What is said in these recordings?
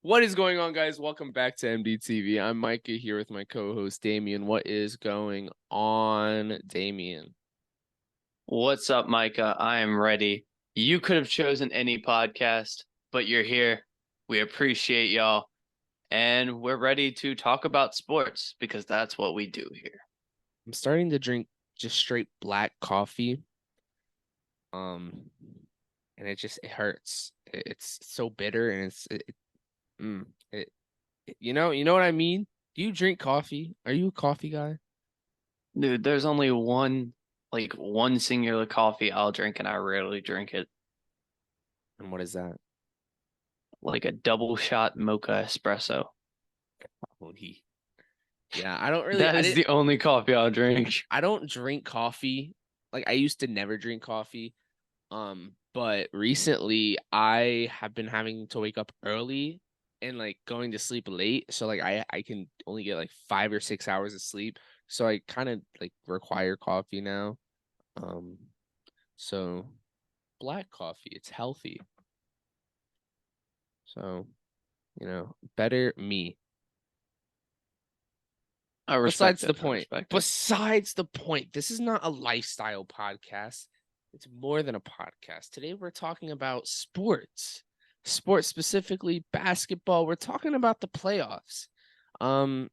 What is going on, guys? Welcome back to MDTV. I'm Micah here with my co-host Damien. What is going on, Damien? What's up, Micah? I am ready. You could have chosen any podcast, but you're here. We appreciate y'all. And we're ready to talk about sports because that's what we do here. I'm starting to drink just straight black coffee. And it hurts. It's so bitter and you know what I mean? Do you drink coffee? Are you a coffee guy? Dude, there's only one singular coffee I'll drink, and I rarely drink it. And what is that? Like a double shot mocha espresso. Holy. Yeah, I don't really. That is the only coffee I'll drink. I don't drink coffee. Like I used to never drink coffee. But recently I have been having to wake up early and like going to sleep late. So like I can only get like 5 or 6 hours of sleep. So I kind of like require coffee now. So black coffee, it's healthy. So, better me. I respect Besides it. the point. Besides the point, this is not a lifestyle podcast. It's more than a podcast. Today we're talking about sports. Sports, specifically basketball. We're talking about the playoffs.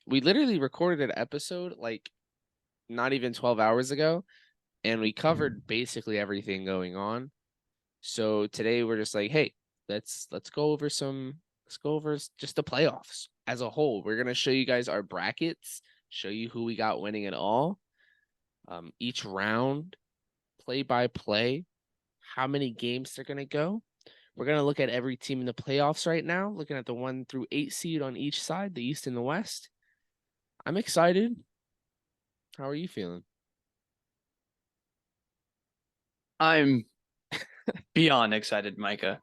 We literally recorded an episode like not even 12 hours ago, and we covered basically everything going on. So today we're just like, hey, let's go over just the playoffs as a whole. We're gonna show you guys our brackets, show you who we got winning it all. Each round, play by play, how many games they're gonna go. We're gonna look at every team in the playoffs right now, looking at the 1 through 8 seed on each side, the East and the West. I'm excited. How are you feeling? I'm beyond excited, Micah.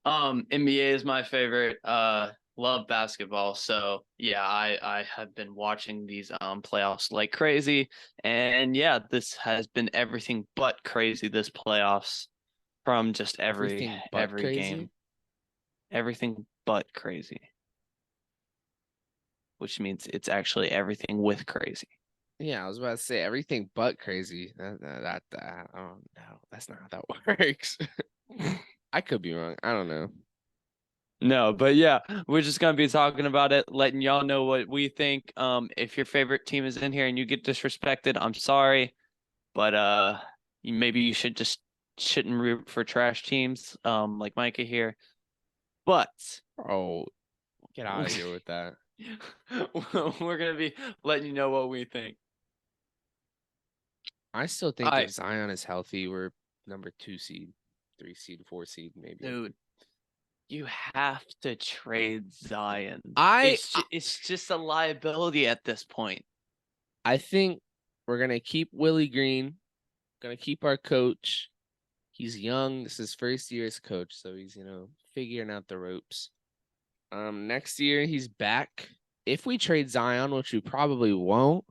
NBA is my favorite. Love basketball. So yeah, I have been watching these playoffs like crazy. And yeah, this has been everything but crazy this playoffs from just every crazy? game. Everything but crazy. Which means it's actually everything with crazy. Yeah, I was about to say everything but crazy. Oh no, that's not how that works. I could be wrong. I don't know. No, but yeah, we're just gonna be talking about it, letting y'all know what we think. If your favorite team is in here and you get disrespected, I'm sorry, but maybe you shouldn't root for trash teams, like Micah here. But Oh, get out of here with that. we're gonna be letting you know what we think. I still think if Zion is healthy, we're number 2 seed, 3 seed, 4 seed, maybe. Dude, you have to trade Zion. It's just a liability at this point. I think we're gonna keep Willie Green, gonna keep our coach. He's young. This is his first year as coach, so he's figuring out the ropes. Next year he's back. If we trade Zion, which we probably won't,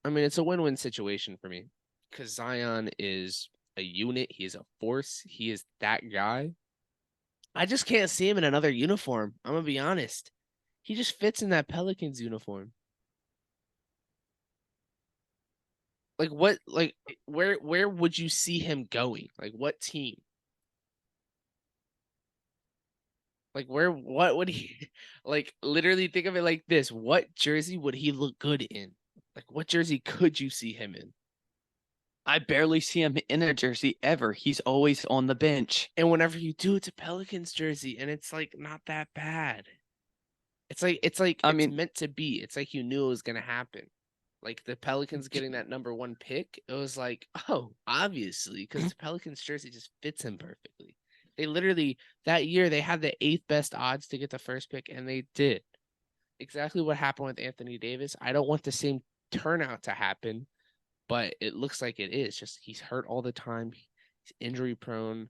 I mean it's a win-win situation for me because Zion is a unit. He is a force. He is that guy. I just can't see him in another uniform. I'm gonna be honest. He just fits in that Pelicans uniform. Like what? Like where would you see him going? Like what team? Like what would he like literally think of it like this? What jersey would he look good in? Like what jersey could you see him in? I barely see him in a jersey ever. He's always on the bench. And whenever you do, it's a Pelicans jersey, and it's like not that bad. It's meant to be. It's like you knew it was gonna happen. Like the Pelicans getting that number 1 pick, it was like, oh, obviously, because the Pelicans jersey just fits him perfectly. They literally that year they had the 8th best odds to get the first pick, and they did exactly what happened with Anthony Davis. I don't want the same turnout to happen, but it looks like it is. Just he's hurt all the time. He's injury prone.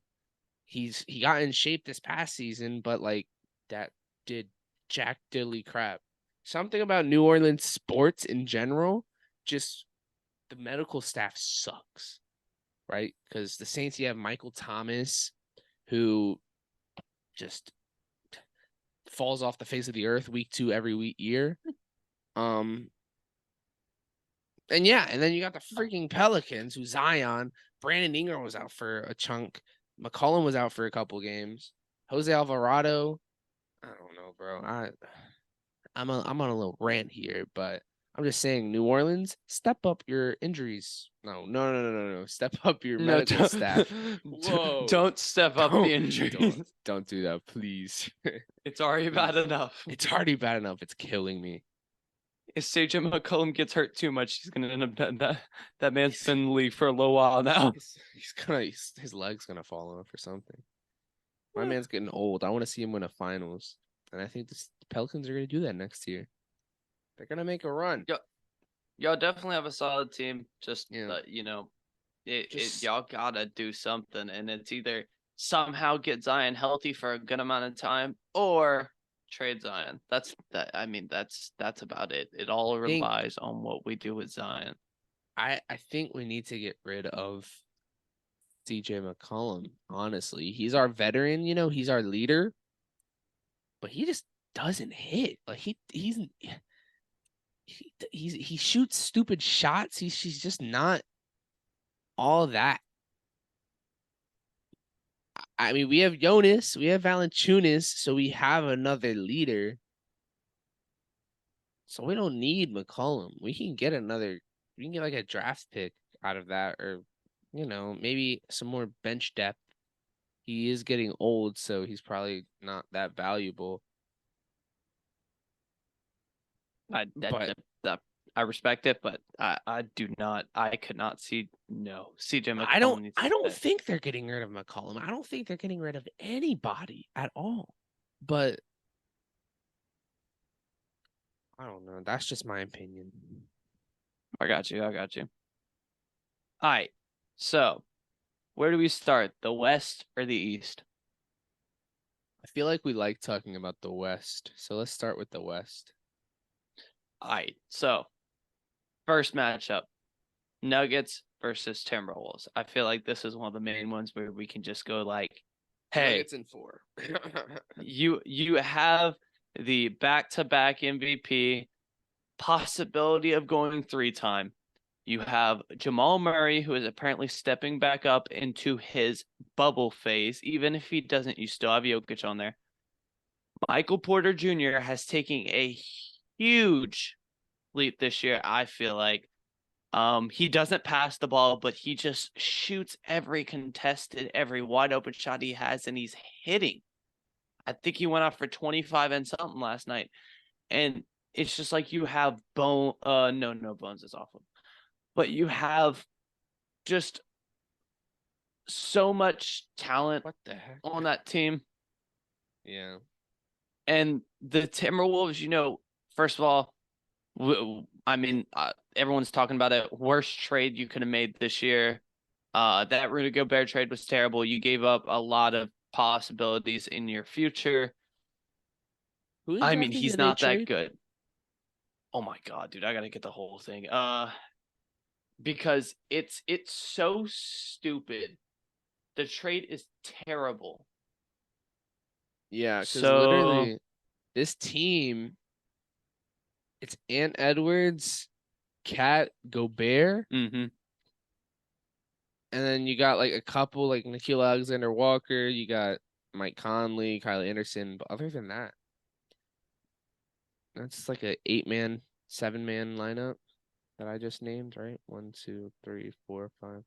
He got in shape this past season, but like that did jack diddly crap. Something about New Orleans sports in general, just the medical staff sucks, right? Because the Saints, you have Michael Thomas, who just falls off the face of the earth week 2 every year. And then you got the freaking Pelicans, who Zion, Brandon Ingram was out for a chunk, McCollum was out for a couple games, Jose Alvarado. I don't know, bro. I'm on a little rant here, but I'm just saying, New Orleans, step up your injuries. No. Step up your No, medical staff. Whoa. don't step up the injuries. Don't do that, please. It's already bad enough. It's already bad enough. It's killing me. If CJ McCollum gets hurt too much, he's gonna end up that man's been in the league for a little while now. His leg's gonna fall off or something. My man's getting old. I want to see him win a finals, and I think the Pelicans are gonna do that next year. They're gonna make a run. Y'all definitely have a solid team. Just Yeah. y'all gotta do something, and it's either somehow get Zion healthy for a good amount of time, or trade Zion. That's about it. It all relies on what we do with Zion. I think we need to get rid of CJ McCollum. Honestly, he's our veteran. He's our leader, but he just doesn't hit. Like he shoots stupid shots. He's just not all that. I mean, we have Jonas, we have Valanciunas, so we have another leader. So we don't need McCollum. We can get like a draft pick out of that, or maybe some more bench depth. He is getting old, so he's probably not that valuable. I respect it, but I could not see CJ McCollum. I don't think they're getting rid of McCollum. I don't think they're getting rid of anybody at all. But I don't know. That's just my opinion. I got you. All right. So, where do we start? The West or the East? I feel like we like talking about the West, so let's start with the West. All right. So, first matchup, Nuggets versus Timberwolves. I feel like this is one of the main ones where we can just go like, hey, Nuggets in 4. you have the back-to-back MVP, possibility of going 3-time. You have Jamal Murray, who is apparently stepping back up into his bubble phase. Even if he doesn't, you still have Jokic on there. Michael Porter Jr. has taken a huge leap this year, I feel like. He doesn't pass the ball, but he just shoots every contested, every wide open shot he has, and he's hitting. I think he went out for 25 and something last night. And it's just like you have no Bones is awful. But you have just so much talent on that team. Yeah. And the Timberwolves, first of all, everyone's talking about it. Worst trade you could have made this year. That Rudy Gobert trade was terrible. You gave up a lot of possibilities in your future. He's not that good. Oh my God, dude, I gotta get the whole thing. Because it's so stupid. The trade is terrible. Yeah, because literally this team, it's Ant Edwards, Cat, Gobert, and then you got like a couple like Nickeil Alexander-Walker, you got Mike Conley, Kyle Anderson, but other than that, that's like a 8-man, 7-man lineup that I just named, right? 1, 2, 3, 4, 5,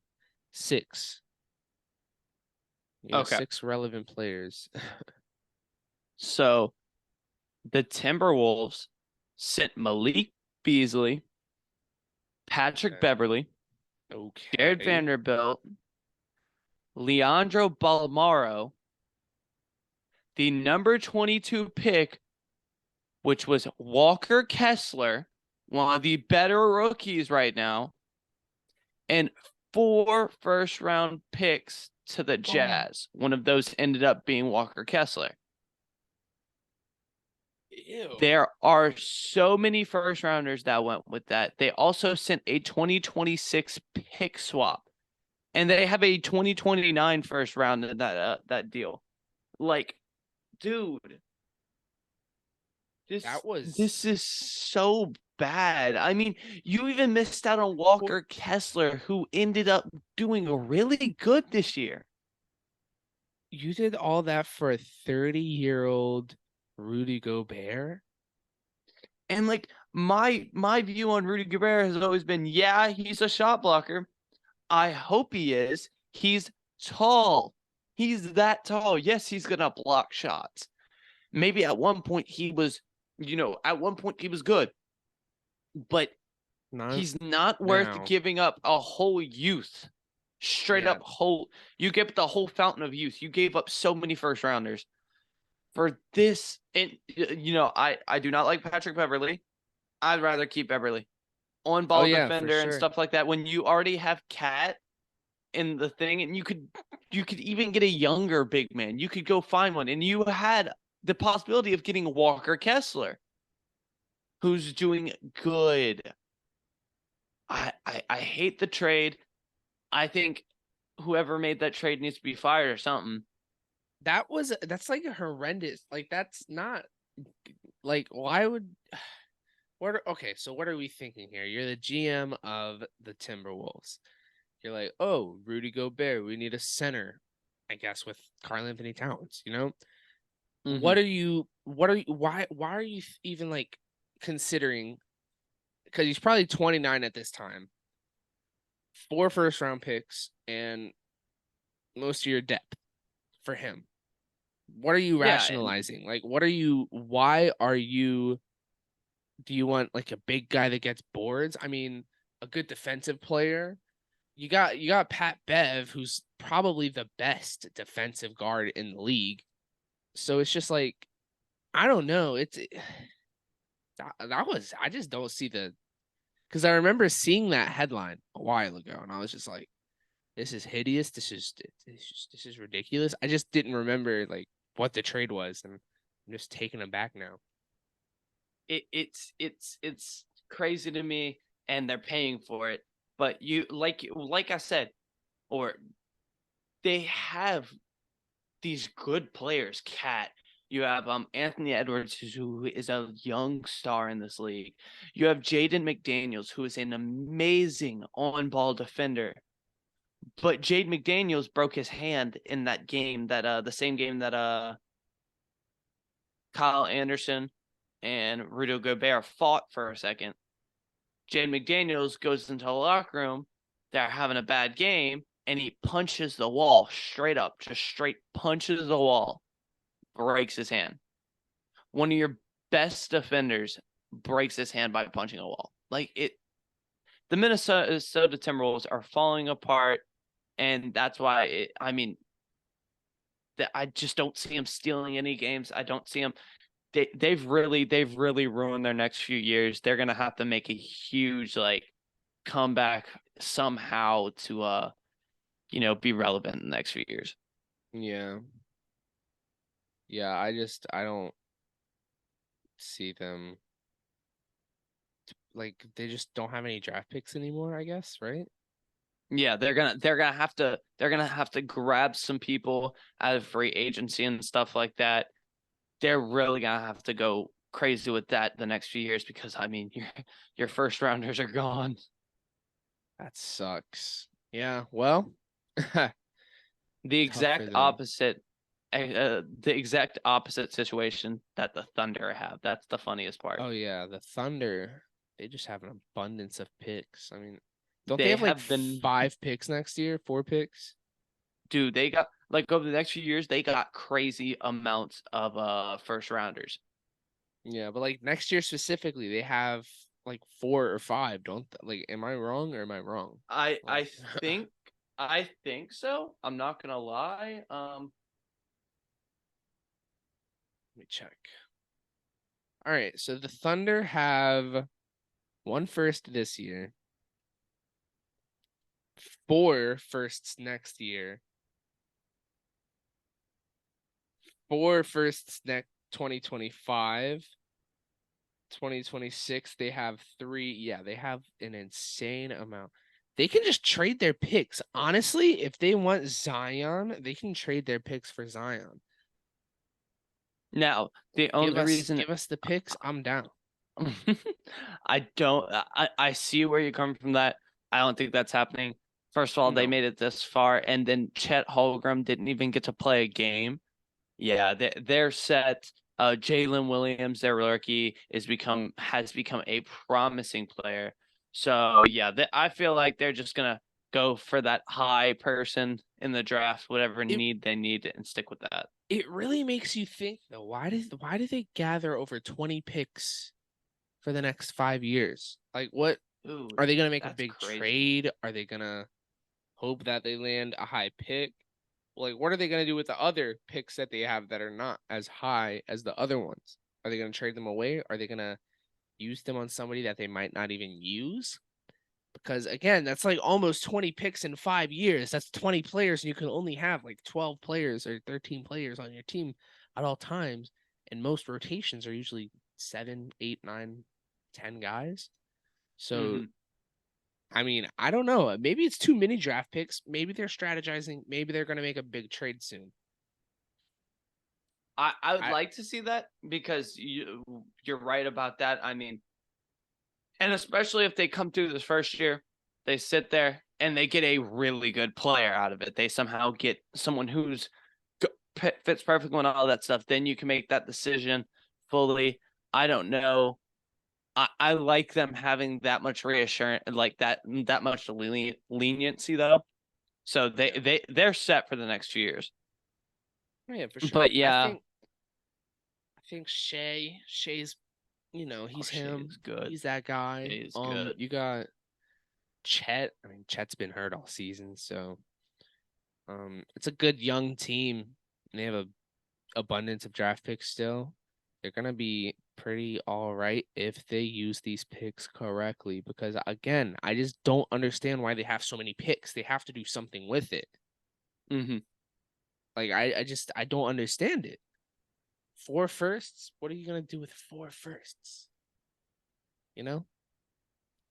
6. Okay. 6 relevant players. So the Timberwolves sent Malik Beasley, Patrick Beverly, Jared Vanderbilt, Leandro Bolmaro, the number 22 pick, which was Walker Kessler, one of the better rookies right now, and 4 first-round picks to the Jazz. One of those ended up being Walker Kessler. Ew. There are so many first-rounders that went with that. They also sent a 2026 pick swap, and they have a 2029 first round in that deal. Like, dude, This That was this is so bad. I mean, you even missed out on Walker Kessler, who ended up doing really good this year. you did all that for a 30-year-old Rudy Gobert? And like my view on Rudy Gobert has always been, yeah, he's a shot blocker. I hope he is. He's tall. He's that tall. Yes, he's gonna block shots. Maybe at one point he was, at one point he was good, but Not he's not worth now. giving up a whole youth. Straight Yeah, up you gave up the whole fountain of youth. You gave up so many first rounders for this. And I do not like Patrick Beverly. I'd rather keep Beverly on oh ball yeah, for defender and sure. stuff like that. When you already have Cat in the thing, and you could even get a younger big man. You could go find one, and you had the possibility of getting Walker Kessler, who's doing good. I hate the trade. I think whoever made that trade needs to be fired or something. That's like a horrendous. Like that's not like why would okay, so what are we thinking here? You're the GM of the Timberwolves. You're like, oh, Rudy Gobert, we need a center, I guess, with Karl Anthony Towns, you know? Mm-hmm. Why are you even like considering, because he's probably 29 at this time, 4 first round picks and most of your depth for him. What are you Yeah, and rationalizing? Like, why are you, do you want like a big guy that gets boards? I mean, a good defensive player. You got Pat Bev, who's probably the best defensive guard in the league. So it's just like, I don't know. That was, I just don't see the, because I remember seeing that headline a while ago, and I was just like, this is hideous. This is ridiculous. I just didn't remember like what the trade was, and I'm just taken aback now. it's crazy to me, and they're paying for it. But like I said, or they have these good players. Cat. You have Anthony Edwards, who is a young star in this league. You have Jaden McDaniels, who is an amazing on-ball defender. But Jade McDaniels broke his hand in that game, that the same game that Kyle Anderson and Rudy Gobert fought for a second. Jade McDaniels goes into the locker room. They're having a bad game, and he punches the wall straight up, just straight punches the wall, breaks his hand. One of your best defenders breaks his hand by punching a wall. The Minnesota Timberwolves are falling apart, and that's why I just don't see him stealing any games. I don't see him. They've really ruined their next few years. They're gonna have to make a huge comeback somehow to be relevant in the next few years. Yeah. Yeah, I don't see them, like they just don't have any draft picks anymore, I guess, right? Yeah, they're gonna have to grab some people out of free agency and stuff like that. They're really gonna have to go crazy with that the next few years, because your first rounders are gone. That sucks. Yeah, well, tough The for exact them. opposite, the exact opposite situation that the Thunder have. That's the funniest part. Oh yeah, the Thunder, they just have an abundance of picks. I mean, don't they They have like have been, 5 picks next year? 4 picks? dude. They got over the next few years, they got crazy amounts of first rounders. Yeah, but like next year specifically, they have like 4 or 5, don't like, am I wrong or am I wrong? I Like I think I think so. I'm not gonna lie. let me check. All right, so the Thunder have 1 first this year, 4 firsts next year, 4 firsts next 2025, 2026. They have 3. Yeah, they have an insane amount. They can just trade their picks. Honestly, if they want Zion, they can trade their picks for Zion. Now, the only reason give us the picks. I'm down. I see where you're coming from that. I don't think that's happening. First of all, they No. made it this far, and then Chet Holmgren didn't even get to play a game. Yeah, they're set. Jalen Williams, their rookie, has become a promising player. So yeah, I feel like they're just gonna go for that high person in the draft, whatever It need they need, and stick with that. it really makes you think though. Why do they gather over 20 picks for the next 5 years? Like, what Ooh, are they gonna make a that's big crazy. trade? Are they gonna hope that they land a high pick? Like, what are they gonna do with the other picks that they have that are not as high as the other ones? Are they gonna trade them away? Are they gonna use them on somebody that they might not even use? Because again, that's like almost 20 picks in 5 years. That's 20 players, and you can only have like 12 players or 13 players on your team at all times. And most rotations are usually 7, 8, 9, 10 guys. So hmm I mean, I don't know. Maybe it's too many draft picks. Maybe they're strategizing. Maybe they're gonna make a big trade soon. I would I like to see that because you're right about that. I mean, and especially if they come through this first year, they sit there and they get a really good player out of it. They somehow get someone who's fits perfectly and all that stuff. Then you can make that decision fully. I don't know. I like them having that much reassurance, like that much leniency though. So yeah, they're set for the next few years. yeah, for sure. But yeah, I think Shay's, oh, he's Shea him. is good. He's that guy. Shea is good. You got Chet. I mean, Chet's been hurt all season, so it's a good young team. And they have a abundance of draft picks still. They're gonna be pretty all right if they use these picks correctly. Because again, I just don't understand why they have so many picks. They have to do something with it. hmm Like I don't understand it. Four firsts? What are you gonna do with four firsts? You know?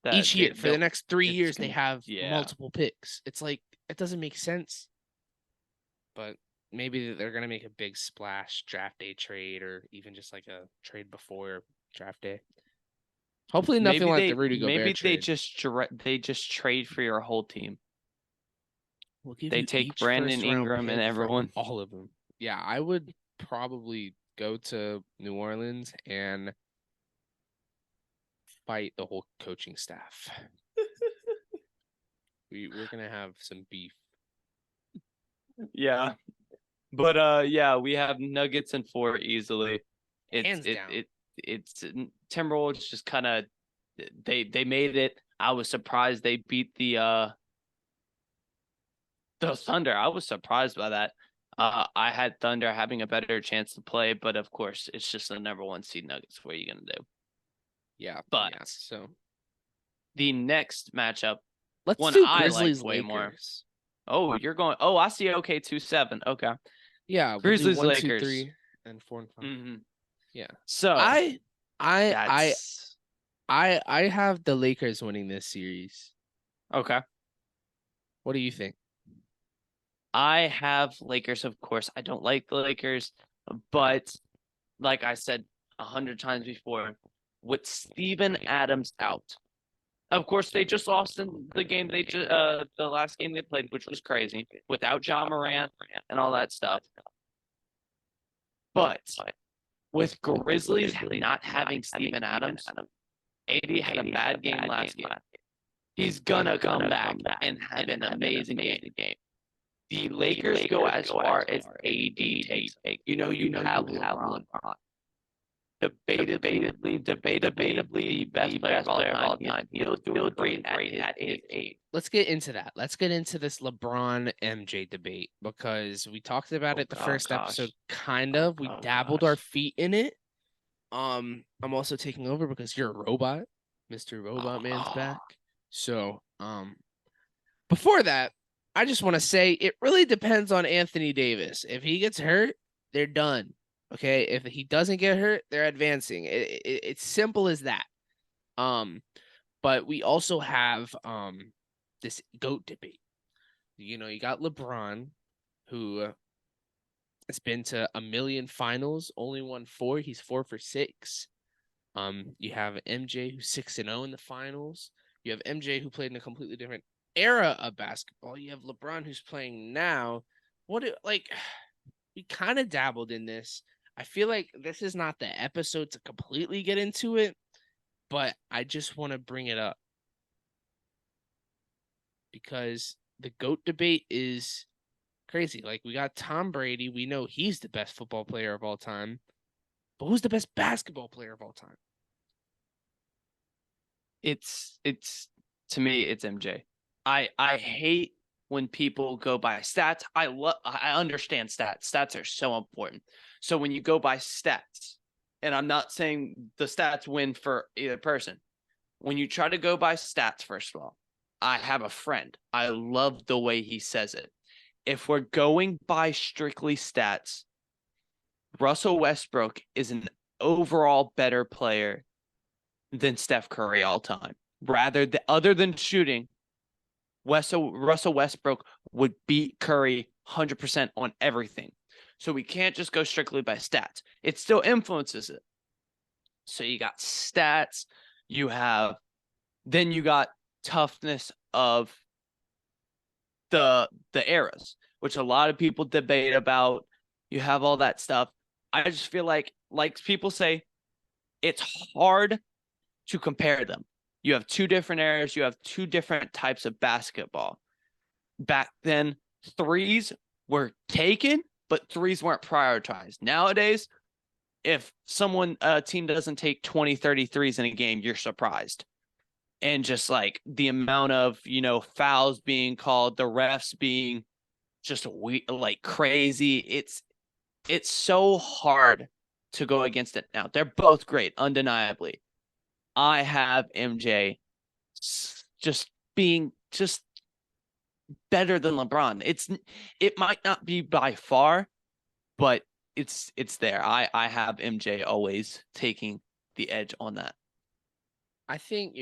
That Each year for the they'll next 3 years it's they gonna have yeah. multiple picks. It's like it doesn't make sense. But maybe they're gonna make a big splash draft day trade or even just like a trade before draft day. Hopefully nothing like the Rudy Gobert trade. They just trade for your whole team. We'll give They you take each Brandon first round Ingram and pick for everyone. all of them. Yeah, I would probably go to New Orleans and fight the whole coaching staff. We're gonna have some beef. Yeah. But yeah, we have Nuggets and 4 easily. It's Hands it down. it it's Timberwolves just kind of they made it. I was surprised they beat the Thunder. I was surprised by that. I had Thunder having a better chance to play, but of course, it's just the number 1 seed Nuggets. What are you gonna do? Yeah, yeah. But So the next matchup, let's one do I like Grizzlies way more. Lakers. Oh, you're going. Oh, I see. Okay, 2-7. Okay, Yeah, we'll do Grizzlies 1, 2, Lakers. 3, and 4 and 5. hmm Yeah. So I I I that's I have the Lakers winning this series. okay. What do you think? I have Lakers, of course. I don't like the Lakers, but like I said 100 times before, with Steven Adams out, of course they just lost in the game the last game they played, which was crazy, without John Morant and all that stuff. But with Grizzlies not having Steven Adams, AD had a bad game last game. He's gonna come back and have an amazing game. The Lakers go as far as AD takes. You have LeBron. Debatably the best player of all time. He'll do great at his age. Let's get into that. Let's get into this LeBron MJ debate because we talked about it the first episode kind of. We dabbled our feet in it. I'm also taking over because you're a robot. Mr. Robot Man's back. So, before that, I just want to say it really depends on Anthony Davis. If he gets hurt, they're done. Okay, if he doesn't get hurt, they're advancing. It's simple as that. But we also have this GOAT debate. You got LeBron, who Has been to a million finals, only won 4. He's 4 for 6. You have MJ who's 6-0 in the finals. You have MJ who played in a completely different era of basketball. You have LeBron who's playing now. We kind of dabbled in this. I feel like this is not the episode to completely get into it, but I just want to bring it up because the GOAT debate is crazy. Like, we got Tom Brady. We know he's the best football player of all time. But who's the best basketball player of all time? It's to me, it's MJ. I hate when people go by stats. I understand stats. Stats are so important. So when you go by stats, and I'm not saying the stats win for either person. When you try to go by stats, first of all, I have a friend. I love the way he says it. If we're going by strictly stats, Russell Westbrook is an overall better player than Steph Curry all time. Other than shooting, Russell Westbrook would beat Curry 100% on everything. So we can't just go strictly by stats. It still influences it. So you got stats, then you got toughness of the eras, which a lot of people debate about. You have all that stuff. I just feel like people say, it's hard to compare them. You have 2 different eras. You have 2 different types of basketball. Back then, threes were taken, but threes weren't prioritized. Nowadays, if a team doesn't take 20, 30 threes in a game, you're surprised. And just like the amount of, fouls being called, the refs being just like crazy. It's so hard to go against it now. They're both great, undeniably. I have MJ just being just better than LeBron. It might not be by far, but it's there. I have MJ always taking the edge on that. I think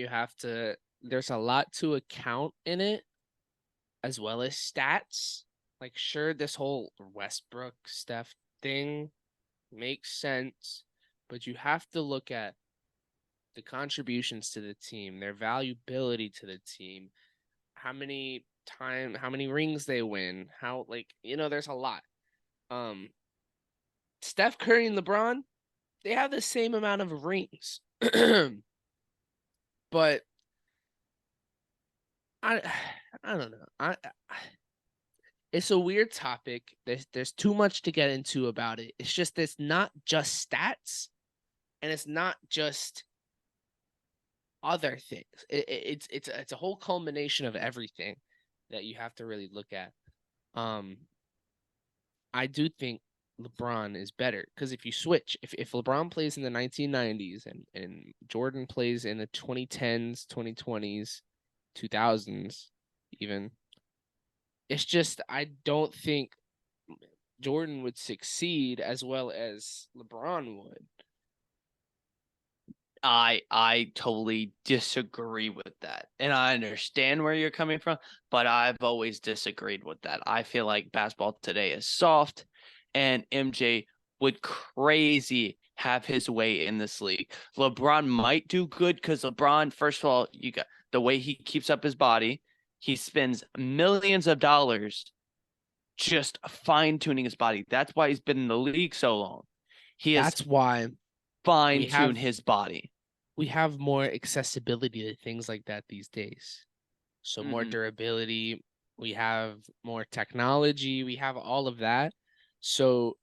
there's a lot to account in it, as well as stats. Like, sure, this whole Westbrook Steph thing makes sense, but you have to look at the contributions to the team, their valuability to the team, how many rings they win, there's a lot. Steph Curry and LeBron, they have the same amount of rings. But I don't know. It's a weird topic. There's too much to get into about it. It's not just stats, and it's not just other things. It's a whole culmination of everything that you have to really look at. I do think LeBron is better because if you switch, if LeBron plays in the 1990s and Jordan plays in the 2010s, 2020s, 2000s, even, it's just I don't think Jordan would succeed as well as LeBron would. I totally disagree with that. And I understand where you're coming from, but I've always disagreed with that. I feel like basketball today is soft, and MJ would crazy have his way in this league. LeBron might do good because LeBron, first of all, you got the way he keeps up his body. He spends millions of dollars just fine-tuning his body. That's why he's been in the league so long. That's why fine-tune his body. We have more accessibility to things like that these days. So more durability, we have more technology, we have all of that. So,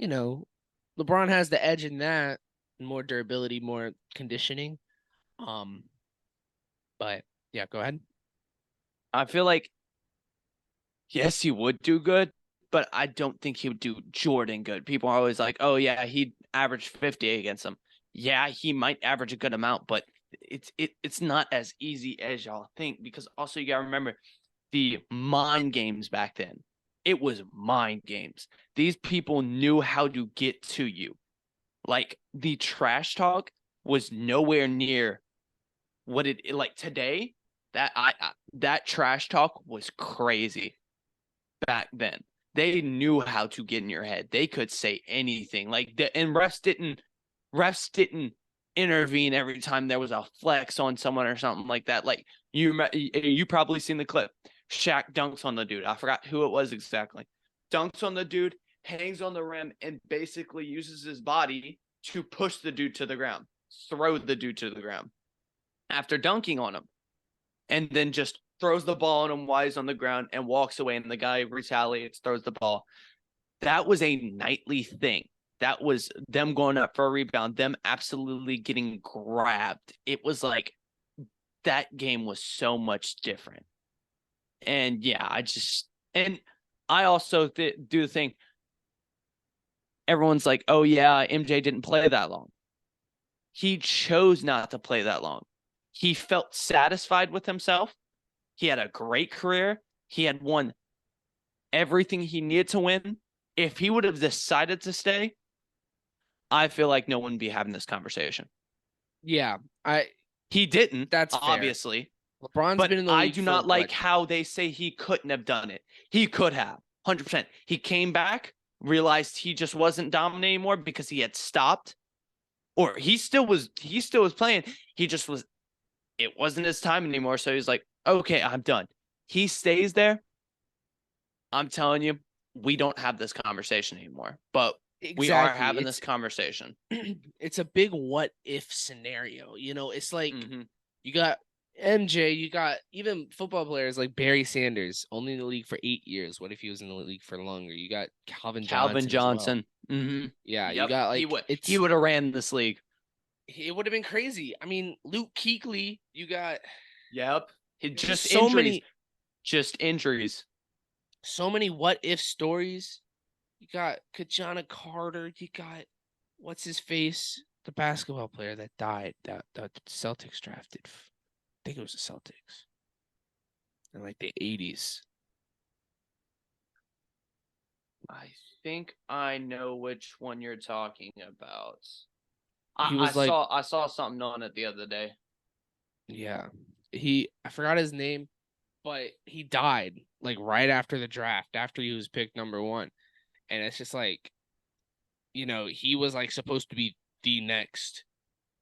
LeBron has the edge in that, more durability, more conditioning. But yeah, go ahead. I feel like, yes, he would do good, but I don't think he would do Jordan good. People are always like, oh yeah, he'd average 50 against him. Yeah, he might average a good amount, but it's not as easy as y'all think, because also you gotta remember the mind games back then. It was mind games. These people knew how to get to you. Like, the trash talk was nowhere near what it like today. That trash talk was crazy back then. they knew how to get in your head. They could say anything. And refs didn't intervene every time there was a flex on someone or something like that. Like you probably seen the clip. Shaq dunks on the dude. I forgot who it was exactly. Dunks on the dude, hangs on the rim, and basically uses his body to push the dude to the ground, throw the dude to the ground after dunking on him, and then just throws the ball on him while he's on the ground and walks away, and the guy retaliates, throws the ball. That was a nightly thing. That was them going up for a rebound, them absolutely getting grabbed. It was like that game was so much different. And yeah, I also do the thing. Everyone's like, oh yeah, MJ didn't play that long. He chose not to play that long. He felt satisfied with himself. He had a great career. He had won everything he needed to win. If he would have decided to stay, I feel like no one would be having this conversation. Yeah, he didn't. That's obviously. Fair. LeBron's been in the league. I do not like how they say he couldn't have done it. He could have, 100%. He came back, realized he just wasn't dominant anymore because he had stopped, or he still was playing. He just was. It wasn't his time anymore. So he's like, okay, I'm done. He stays there. I'm telling you, we don't have this conversation anymore, but we are having this conversation. It's a big what if scenario. It's like you got MJ, you got even football players like Barry Sanders, only in the league for 8 years. What if he was in the league for longer? You got Calvin Johnson. Mm-hmm. Yeah, you got like he would have ran this league. It would have been crazy. I mean, Luke Kuechly, you got just injuries. Just injuries. So many what if stories. You got Kajana Carter. You got what's his face, the basketball player that died that the Celtics drafted. I think it was the Celtics in like the 80s. I think I know which one you're talking about. I saw something on it the other day. Yeah. I forgot his name, but he died like right after the draft, after he was picked number 1. And it's just like, he was like supposed to be the next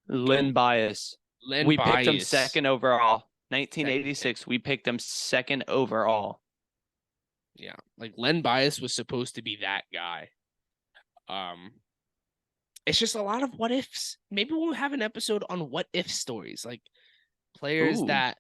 Len Bias. We picked him second overall. 1986, we picked him second overall. Yeah, like Len Bias was supposed to be that guy. It's just a lot of what ifs. Maybe we'll have an episode on what if stories, like players that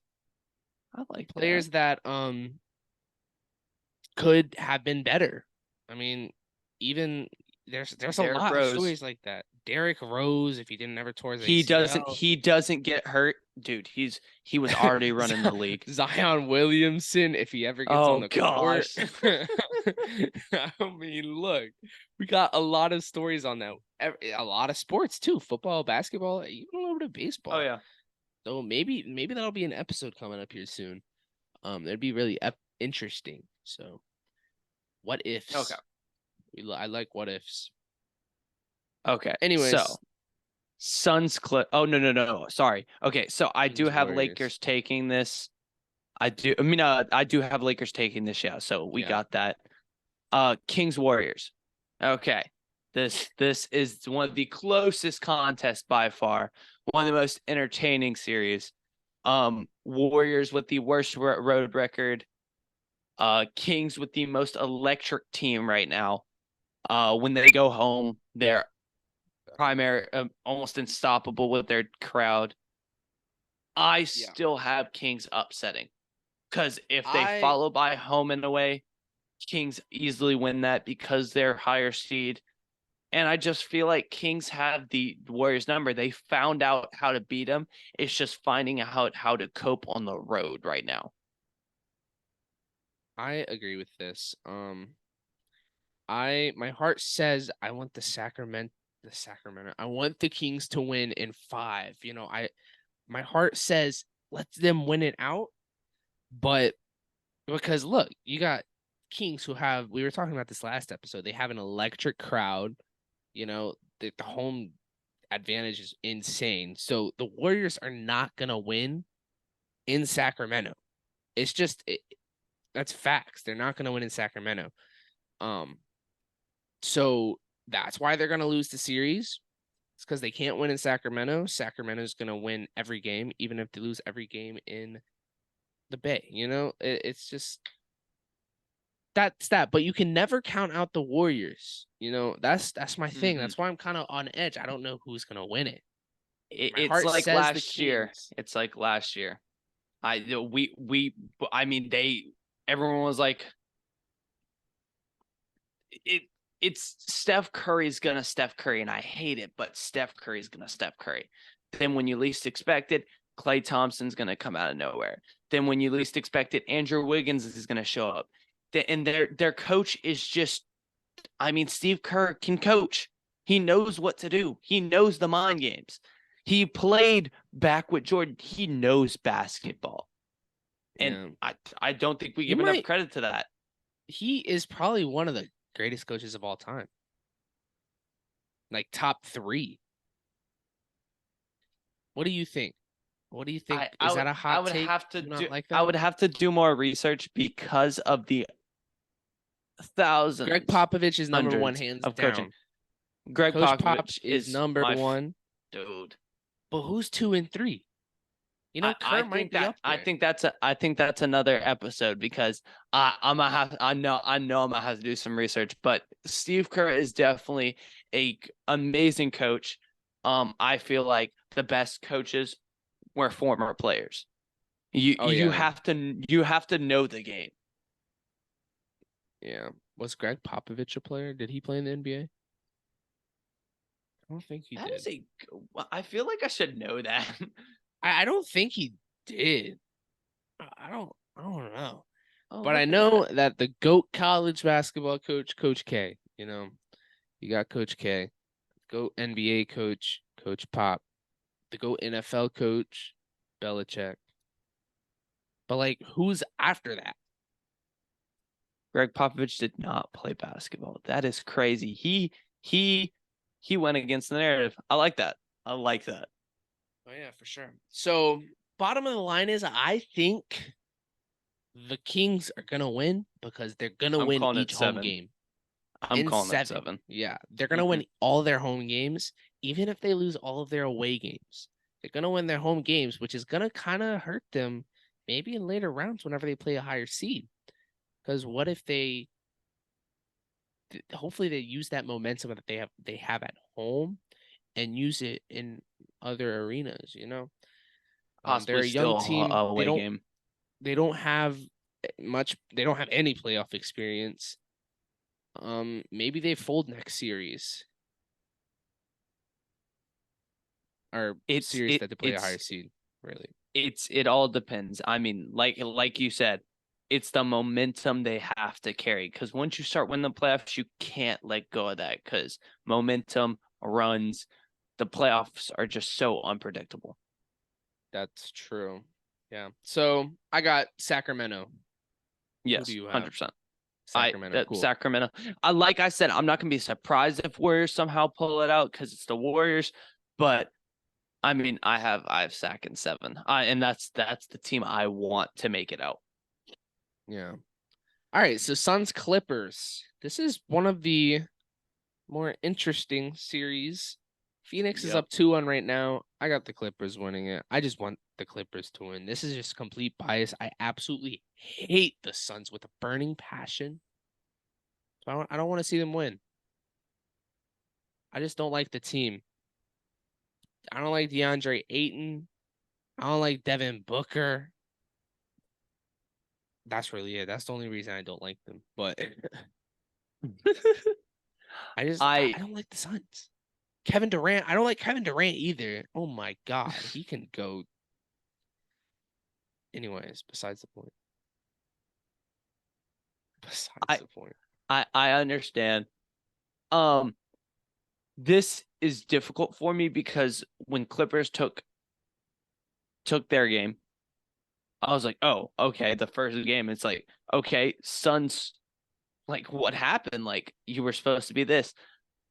could have been better. I mean, even there's a lot of stories like that. Derrick Rose, if he didn't ever tore his ACL. He doesn't get hurt, dude. He was already running the league. Zion Williamson, if he ever gets on the court. I mean, look, we got a lot of stories on that. A lot of sports too, football, basketball, even a little bit of baseball. Oh yeah. So maybe that'll be an episode coming up here soon. That'd be really interesting. So, what ifs? Okay. I like what ifs. Okay. Anyways. So, Suns clip. Oh, no. Sorry. Okay. So, I do have Warriors. Lakers taking this. I do have Lakers taking this. Yeah. So, we got that. Kings Warriors. Okay. This is one of the closest contests by far. One of the most entertaining series. Warriors with the worst road record. Kings with the most electric team right now. When they go home, they're primary, almost unstoppable with their crowd. I still have Kings upsetting, because if they follow by home and away, Kings easily win that because they're higher seed. And I just feel like Kings have the Warriors number. They found out how to beat them. It's just finding out how to cope on the road right now. I agree with this. My heart says I want the Sacramento. I want the Kings to win in 5. My heart says let them win it out. But because look, you got Kings who we were talking about this last episode. They have an electric crowd. The home advantage is insane. So the Warriors are not gonna win in Sacramento. It's just that's facts. They're not gonna win in Sacramento. So that's why they're going to lose the series. It's because they can't win in Sacramento. Sacramento's going to win every game, even if they lose every game in the Bay. It's just that's that. But you can never count out the Warriors. That's my thing. That's why I'm kind of on edge. I don't know who's going to win it. My It's heart like says the last year. Kings. It's like last year. I mean, everyone was like, it's Steph Curry's gonna Steph Curry, and I hate it, but Steph Curry's gonna Steph Curry. Then when you least expect it, Klay Thompson's gonna come out of nowhere. Then when you least expect it, Andrew Wiggins is gonna show up. And their coach is just, I mean, Steve Kerr can coach. He knows what to do. He knows the mind games. He played back with Jordan. He knows basketball. And I don't think we give enough credit to that. He is probably one of the greatest coaches of all time. Like top 3. What do you think? Is that a hot take? I would have to do more research because of the thousands. Greg Popovich is number 1 hands down. Coaching. Greg Coach Popovich is number 1. Dude. But who's 2 and 3? Kerr might be up there. I think that's another episode because I'm gonna have I'm gonna have to do some research. But Steve Kerr is definitely a amazing coach. I feel like the best coaches were former players. You have to know the game. Yeah. Was Greg Popovich a player? Did he play in the NBA? I don't think he did. I feel like I should know that. I don't think he did. I don't know. But I know that the GOAT college basketball coach, Coach K, you got Coach K, GOAT NBA coach, Coach Pop, the GOAT NFL coach, Belichick. But like, who's after that? Greg Popovich did not play basketball. That is crazy. He went against the narrative. I like that. Oh yeah, for sure. So bottom of the line is I think the Kings are gonna win because they're gonna win each home game. I'm calling it 7. Yeah, they're gonna win all their home games, even if they lose all of their away games. They're gonna win their home games, which is gonna kind of hurt them maybe in later rounds whenever they play a higher seed. Because what if hopefully they use that momentum that they have at home and use it in other arenas, Possibly they're a young team. Away game. They don't have they don't have any playoff experience. Maybe they fold next series. Or series that they play a higher seed, really. It all depends. I mean, like you said, it's the momentum they have to carry. Because once you start winning the playoffs, you can't let go of that because momentum runs. The playoffs are just so unpredictable. That's true. Yeah. So I got Sacramento. Yes, 100%. Sacramento. Cool. Sacramento. Like I said, I'm not gonna be surprised if Warriors somehow pull it out because it's the Warriors. But I mean, I have Sac in 7. And that's the team I want to make it out. Yeah. All right. So Suns Clippers. This is one of the more interesting series. Phoenix is up 2-1 right now. I got the Clippers winning it. I just want the Clippers to win. This is just complete bias. I absolutely hate the Suns with a burning passion. So I don't want to see them win. I just don't like the team. I don't like DeAndre Ayton. I don't like Devin Booker. That's really it. That's the only reason I don't like them. But I don't like the Suns. Kevin Durant. I don't like Kevin Durant either. Oh my God. He can go. Anyways, besides the point. I understand. This is difficult for me because when Clippers took their game, I was like, oh, okay, the first game, it's like, okay, Suns, like, what happened? Like, you were supposed to be this.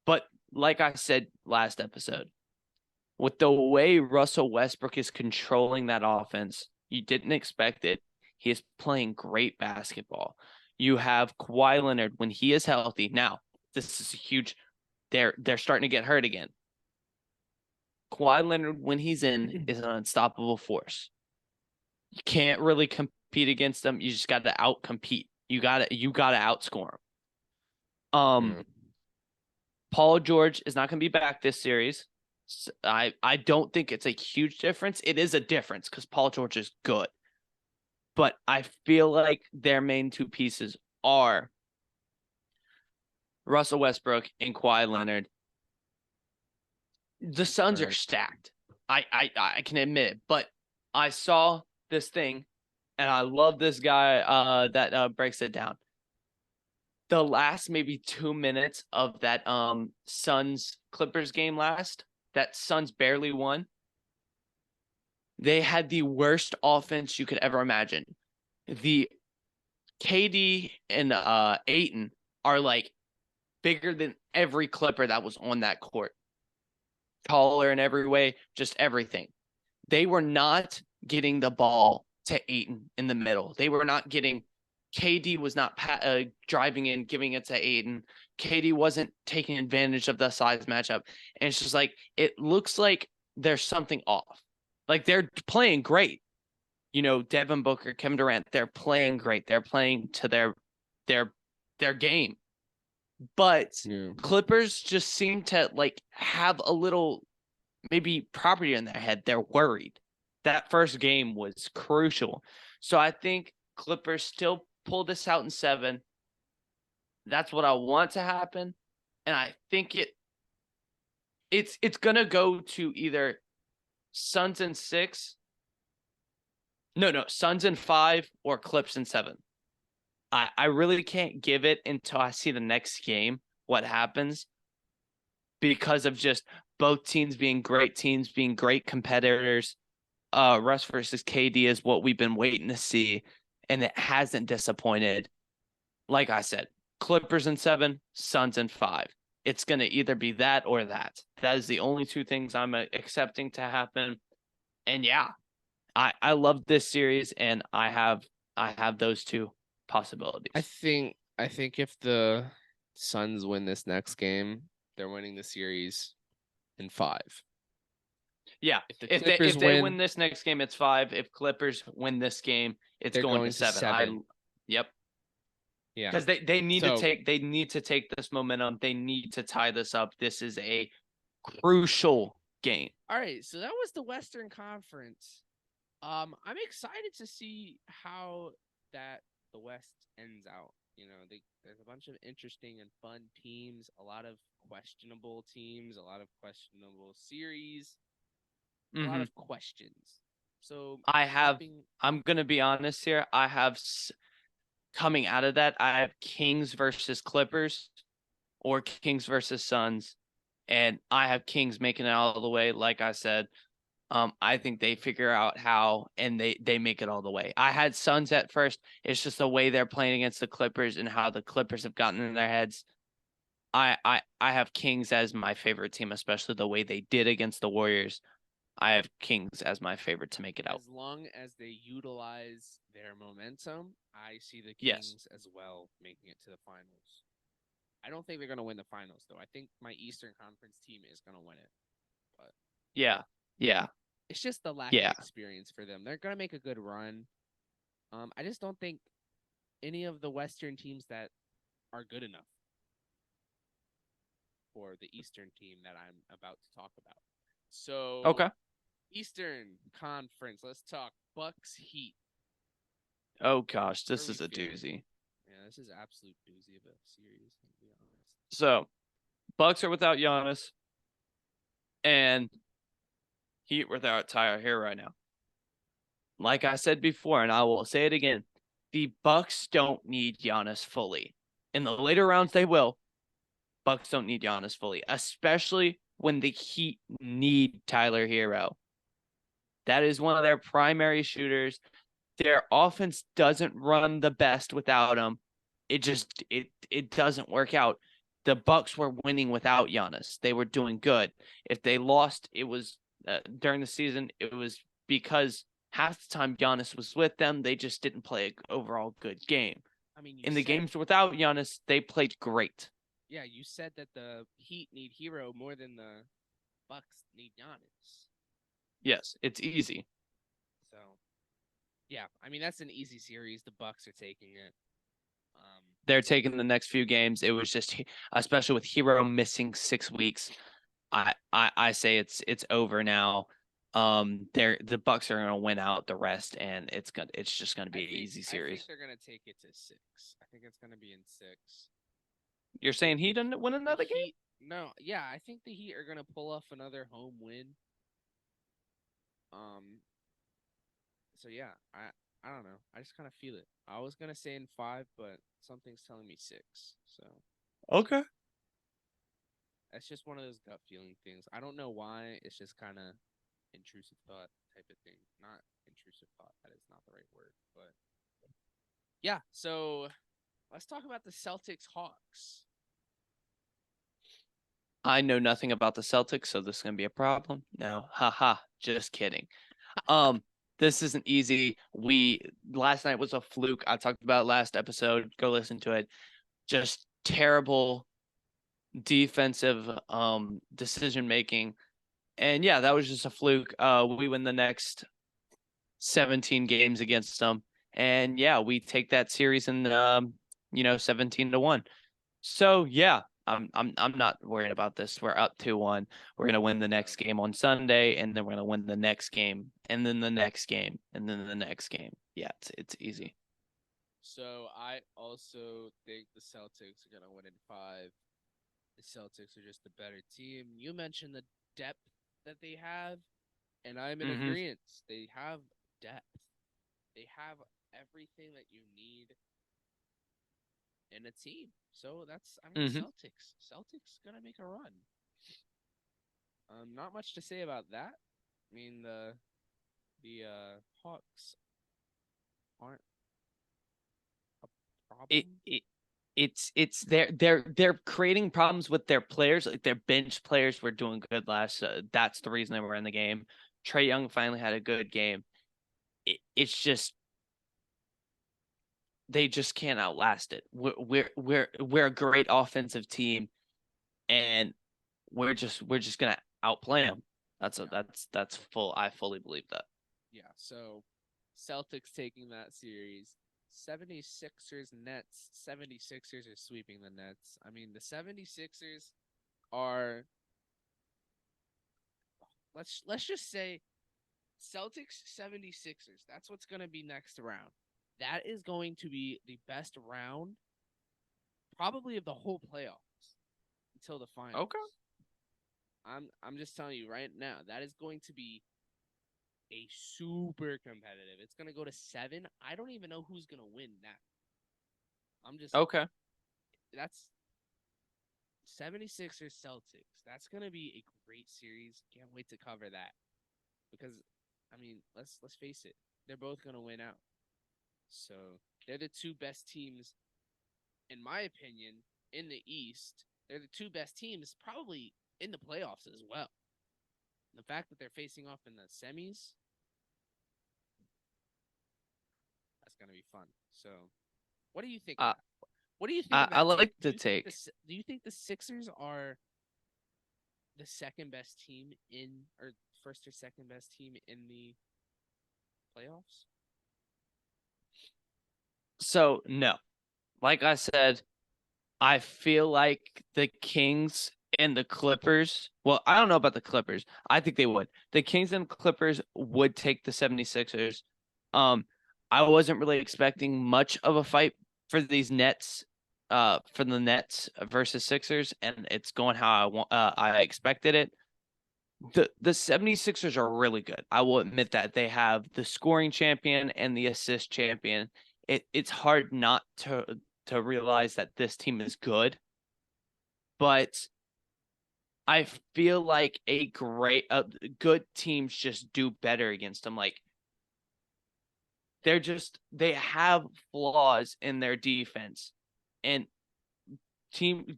But like I said last episode, with the way Russell Westbrook is controlling that offense, you didn't expect it. He is playing great basketball. You have Kawhi Leonard when he is healthy. Now, this is a huge. They're starting to get hurt again. Kawhi Leonard, when he's in, is an unstoppable force. You can't really compete against them. You just got to out-compete. You got to outscore them. Paul George is not going to be back this series. I don't think it's a huge difference. It is a difference because Paul George is good. But I feel like their main two pieces are Russell Westbrook and Kawhi Leonard. The Suns are stacked. I can admit it, but I saw this thing, and I love this guy that breaks it down. The last maybe 2 minutes of that Suns Clippers game that Suns barely won. They had the worst offense you could ever imagine. The KD and Ayton are like bigger than every Clipper that was on that court. Taller in every way, just everything. They were not getting the ball to Ayton in the middle. They were not getting. KD was not driving in, giving it to Ayton. KD wasn't taking advantage of the size matchup. And it's just like, it looks like there's something off. Like, they're playing great. You know, Devin Booker, Kevin Durant, they're playing great. They're playing to their game. But Clippers just seem to like have a little maybe property in their head. They're worried. That first game was crucial. So I think Clippers still pull this out in 7. That's what I want to happen. And I think it's gonna go to either Suns in 6. No, Suns in 5 or Clips in 7. I really can't give it until I see the next game what happens, because of just both teams being great competitors. Russ versus KD is what we've been waiting to see, and it hasn't disappointed. Like I said, Clippers in 7, Suns in 5. It's going to either be that or that. That is the only two things I'm accepting to happen. And yeah, I love this series, and I have those two possibilities. I think if the Suns win this next game, they're winning the series in 5. Yeah, if they win this next game, it's 5. If Clippers win this game, it's going to 7. Yep. Yeah, because they need to take this momentum. They need to tie this up. This is a crucial game. All right, so that was the Western Conference. I'm excited to see how the West ends out. You know, there's a bunch of interesting and fun teams, a lot of questionable teams, a lot of questionable series, a lot of questions. So I'm going to be honest here. I have, coming out of that, I have Kings versus Clippers or Kings versus Suns. And I have Kings making it all the way. Like I said, I think they figure out how, and they make it all the way. I had Suns at first. It's just the way they're playing against the Clippers and how the Clippers have gotten in their heads. I have Kings as my favorite team, especially the way they did against the Warriors. I have Kings as my favorite to make it out. As long as they utilize their momentum, I see the Kings as well making it to the finals. I don't think they're going to win the finals, though. I think my Eastern Conference team is going to win it. But yeah. It's just the lack of experience for them. They're going to make a good run. I just don't think any of the Western teams that are good enough for the Eastern team that I'm about to talk about. So, okay. Eastern Conference. Let's talk Bucks Heat. Oh gosh, this is a doozy. Yeah, this is absolute doozy of a series, to be honest. So, Bucks are without Giannis, and Heat without Tyler here right now. Like I said before, and I will say it again, the Bucks don't need Giannis fully. In the later rounds, they will. Bucks don't need Giannis fully, especially when the Heat need Tyler Hero. That is one of their primary shooters. Their offense doesn't run the best without him. It doesn't work out. The Bucks were winning without Giannis. They were doing good. If they lost, it was during the season. It was because half the time Giannis was with them. They just didn't play an overall good game. I mean, you In the said, games without Giannis, they played great. yeah, you said that the Heat need Hero more than the Bucks need Giannis. Yes, it's easy. So, yeah, I mean that's an easy series. The Bucks are taking it. They're taking the next few games. It was just, especially with Hero missing 6 weeks. I say it's over now. The Bucks are gonna win out the rest, and it's just gonna be an easy I think series. they're gonna take it to 6. I think it's gonna be in 6. You're saying he didn't win The another game? Heat, no, yeah, I think the Heat are gonna pull off another home win. Um, so yeah, I don't know. I just kind of feel it. I was gonna say in 5, but something's telling me 6. So Okay. that's just one of those gut feeling things. I don't know why. It's just kind of intrusive thought type of thing. Not intrusive thought. That is not the right word. But yeah. So let's talk about the Celtics Hawks. I know nothing about the Celtics, so this is gonna be a problem. No, haha, just kidding. This isn't easy. Last night was a fluke. I talked about it last episode. Go listen to it. Just terrible defensive decision making. And yeah, that was just a fluke. We win the next 17 games against them. And yeah, we take that series in 17-1. So yeah, I'm not worried about this. We're up 2-1. We're gonna win the next game on Sunday, and then we're gonna win the next game, and then the next game, and then the next game. Yeah, it's easy. So I also think the Celtics are gonna win in 5. The Celtics are just the better team. You mentioned the depth that they have, and I'm in Mm-hmm. agreement. They have depth. They have everything that you need in a team. So that's, I mean, Mm-hmm. Celtics gonna make a run. Not much to say about that. I mean, the Hawks aren't a It problem. it it's they're creating problems with their players. Like their bench players were doing good last. That's the reason they were in the game. Trae Young finally had a good game. It's just they just can't outlast it. We're a great offensive team, and we're just gonna outplay them. Yeah, That's full. I fully believe that. yeah. So Celtics taking that series. 76ers Nets. 76ers are sweeping the Nets. I mean, the 76ers are, let's just say Celtics 76ers. That's what's going to be next round. That is going to be the best round probably of the whole playoffs until the finals. Okay. I'm just telling you right now, that is going to be a super competitive. It's going to go to 7. I don't even know who's going to win that. I'm just Okay. That's 76ers Celtics. That's going to be a great series. Can't wait to cover that. Because I mean, let's face it. They're both going to win out. So, they're the two best teams in my opinion in the East. They're the two best teams probably in the playoffs as well. The fact that they're facing off in the semis, that's going to be fun. So, what do you think of Uh, that? What do you think of I that take? like the take. Do you think the Sixers are the second best team in, or first or second best team in the playoffs? So no, like I said, I feel like the Kings and the Clippers. Well, I don't know about the Clippers. I think they would. The Kings and Clippers would take the 76ers. I wasn't really expecting much of a fight for these Nets, for the Nets versus Sixers, and it's going how I expected it. The 76ers are really good. I will admit that they have the scoring champion and the assist champion. It's hard not to realize that this team is good, but I feel like good teams just do better against them. Like they have flaws in their defense, and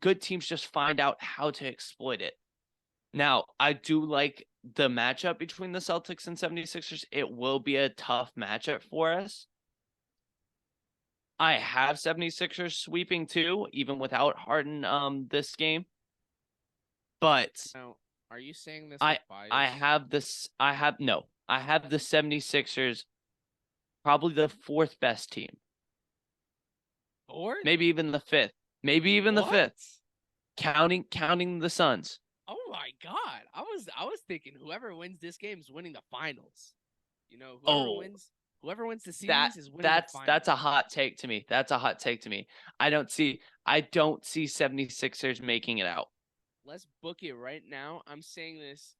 good teams just find out how to exploit it. Now, I do like the matchup between the Celtics and 76ers. It will be a tough matchup for us. I have 76ers sweeping too, even without Harden this game. But Now, are you saying this with I I bias? have this I have no. I have the 76ers probably the fourth best team. Or Maybe even the fifth. Maybe even the what? fifth. Counting the Suns. Oh my God! I was thinking whoever wins this game is winning the finals. You know, Oh, whoever wins the that series is winning the that's a finals. hot take to me. That's a hot take to me. I don't see 76ers making it out. Let's book it right now. I'm saying this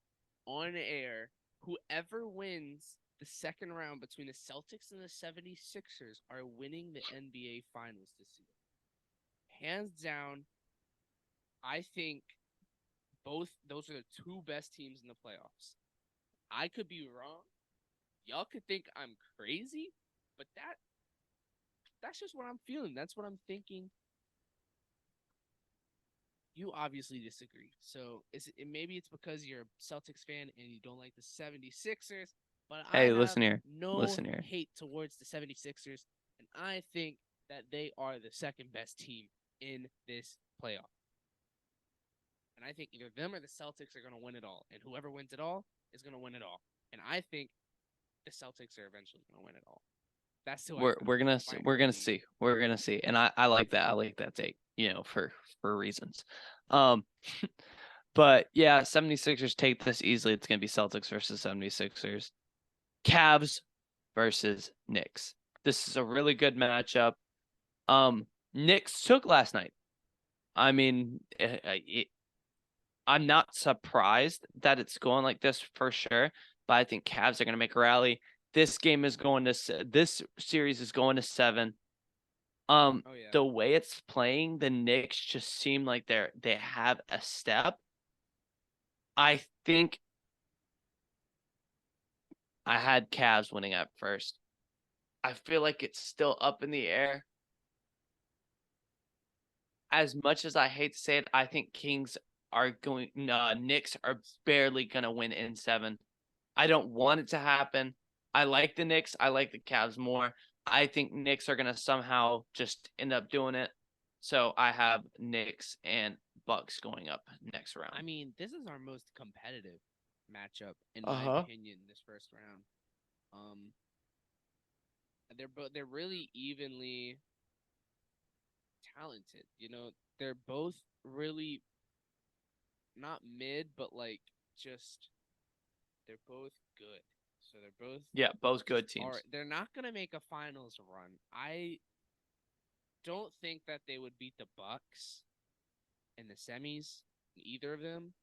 on air. Whoever wins the second round between the Celtics and the 76ers are winning the NBA Finals this year. Hands down, I think both those are the two best teams in the playoffs. I could be wrong. Y'all could think I'm crazy, but that's just what I'm feeling. That's what I'm thinking. You obviously disagree. So maybe it's because you're a Celtics fan and you don't like the 76ers, but I Hey, have listen here. no Listen here. hate towards the 76ers, and I think that they are the second best team in this playoff. And I think either them or the Celtics are going to win it all, and whoever wins it all is going to win it all. And I think the Celtics are eventually going to win it all. That's who I We're gonna see. We're gonna finally. see. We're gonna see. And I like that. I like that take, for reasons. Um but yeah, 76ers take this easily. It's gonna be Celtics versus 76ers. Cavs versus Knicks. This is a really good matchup. Knicks took last night. I mean, I'm not surprised that it's going like this for sure, but I think Cavs are going to make a rally. This series is going to 7. Oh yeah. The way it's playing, the Knicks just seem like they have a step. I think I had Cavs winning at first. I feel like it's still up in the air. As much as I hate to say it, I think Knicks are barely gonna win in 7. I don't want it to happen. I like the Knicks. I like the Cavs more. I think Knicks are gonna somehow just end up doing it. So I have Knicks and Bucks going up next I round. mean, this is our most competitive matchup in my Uh-huh. opinion this first round. Um, they're really evenly talented. You know, they're both really not mid, but like just they're both good. So they're both Yeah, both just good are. teams. They're not gonna make a finals run. I don't think that they would beat the Bucks in the semis. Either of them.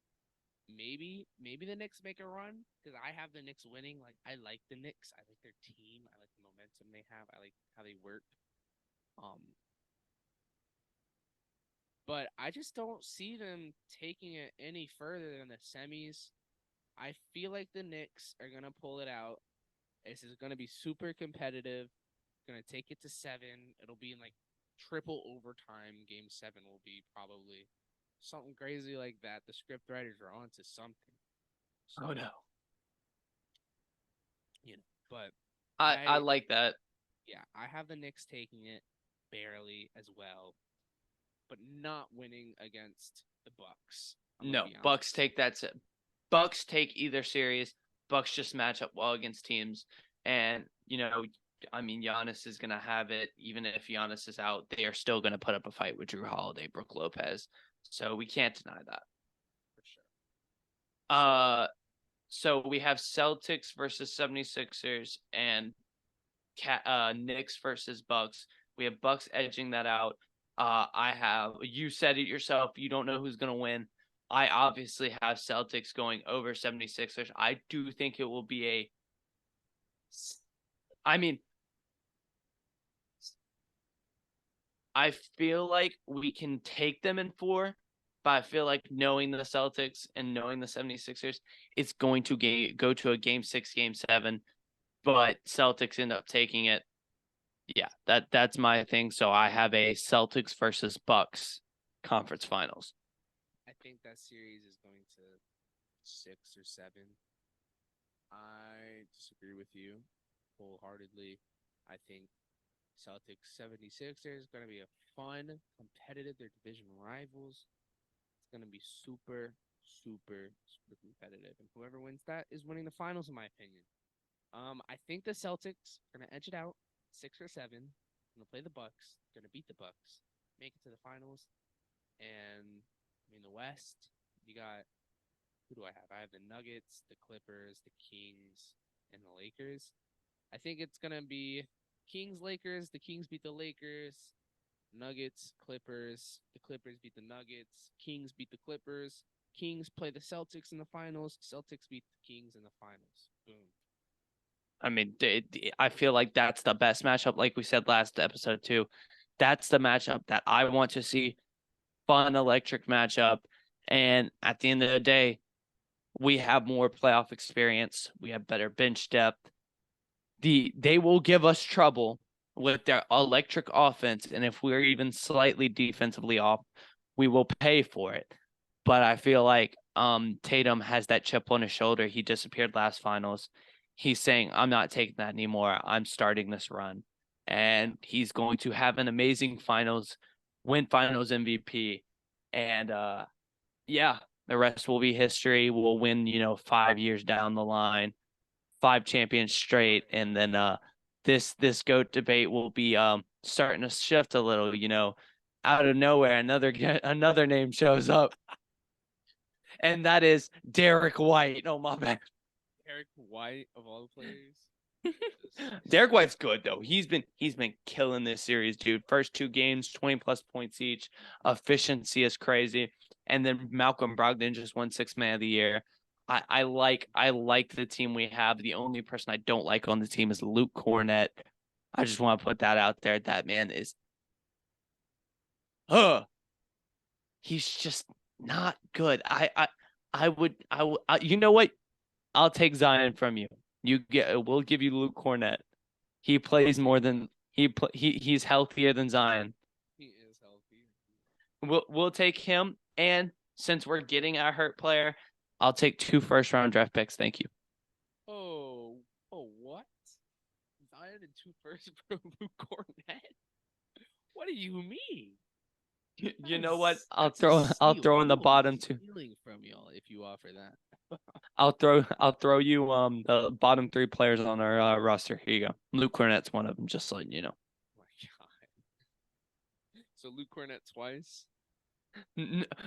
Maybe the Knicks make a run because I have the Knicks winning. Like I like the Knicks. I like their team. I like the momentum they have. I like how they work. Um, but I just don't see them taking it any further than the semis. I feel like the Knicks are gonna pull it out. This is gonna be super competitive. Gonna take it to 7. It'll be in like triple overtime. Game 7 will be probably something crazy like that. The script writers are onto something. Oh So no. but I I like that. yeah, I have the Knicks taking it barely as well, but not winning against the Bucks. I'm gonna No, be Bucks honest. take that. Bucks take either series. Bucks just match up well against teams, and I mean, Giannis is gonna have it. Even if Giannis is out, they are still gonna put up a fight with Drew Holiday, Brook Lopez. So we can't deny that. For sure. So Uh, so we have Celtics versus 76ers and Knicks versus Bucks. We have Bucks edging that out. You said it yourself. You don't know who's going to win. I obviously have Celtics going over 76ers. I do think it will be I mean, I feel like we can take them in 4, but I feel like knowing the Celtics and knowing the 76ers, it's going to go to a game 6, game 7, but Celtics end up taking it. Yeah, that's my thing. So I have a Celtics versus Bucks conference finals. I think that series is going to 6 or 7. I disagree with you wholeheartedly. I think Celtics 76ers going to be a fun, competitive. They're division rivals. It's going to be super, super, super competitive. And whoever wins that is winning the finals, in my opinion. I think the Celtics are going to edge it out 6 or 7. Going to play the Bucks. Going to beat the Bucks. Make it to the finals. And I mean, the West, you got, who do I have? I have the Nuggets, the Clippers, the Kings, and the Lakers. I think it's going to be Kings, Lakers. The Kings beat the Lakers. Nuggets, Clippers. The Clippers beat the Nuggets. Kings beat the Clippers. Kings play the Celtics in the finals. Celtics beat the Kings in the finals. Boom. I mean, I feel like that's the best matchup. Like we said last episode too, that's the matchup that I want to see. Fun, electric matchup. And at the end of the day, we have more playoff experience. We have better bench depth. They will give us trouble with their electric offense, and if we're even slightly defensively off, we will pay for it. But I feel like Tatum has that chip on his shoulder. He disappeared last finals. He's saying, I'm not taking that anymore. I'm starting this run. And he's going to have an amazing finals, win finals MVP. And yeah, the rest will be history. We'll win, 5 years down the line, 5 champions straight. And then this GOAT debate will be starting to shift a little, out of nowhere, another name shows up. And that is Derek White. Oh, my bad. Derek White of all the players. Derek White's good though. He's been killing this series, dude. First 2 games, 20+ points each. Efficiency is crazy. And then Malcolm Brogdon just won 6th Man of the Year. I like the team we have. The only person I don't like on the team is Luke Cornett. I just want to put that out there. That man is he's just not good. I would you know what? I'll take Zion from you. We'll give you Luke Cornett. He plays more than he's healthier than Zion. He is healthy. We'll take him, and since we're getting a hurt player, I'll take 2 first-round draft picks. Thank you. Oh, what? Zion and 2 first from Luke Cornett? What do you mean? You know what? I'll Steal. throw in the bottom 2. Stealing from y'all if you offer that. I'll throw you the bottom 3 players on our roster. Here you go. Luke Cornett's one of them. Just letting you know. Oh my God. So Luke Cornett twice.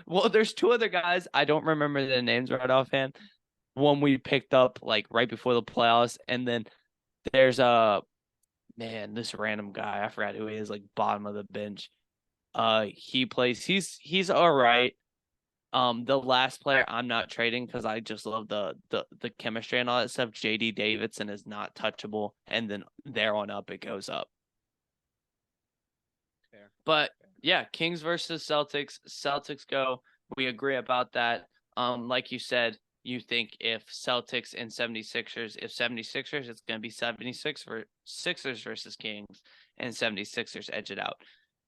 Well, there's 2 other guys. I don't remember their names right offhand. One we picked up like right before the playoffs, and then there's this random guy. I forgot who he is. Like bottom of the bench. He plays. He's all right. The last player I'm not trading because I just love the chemistry and all that stuff. JD Davidson is not touchable, and then there on up it goes up. Fair. But yeah, Kings versus Celtics. Celtics go. We agree about that. Like you said, you think if Celtics and 76ers, if 76ers, it's going to be 76 for Sixers versus Kings, and 76ers edge it out.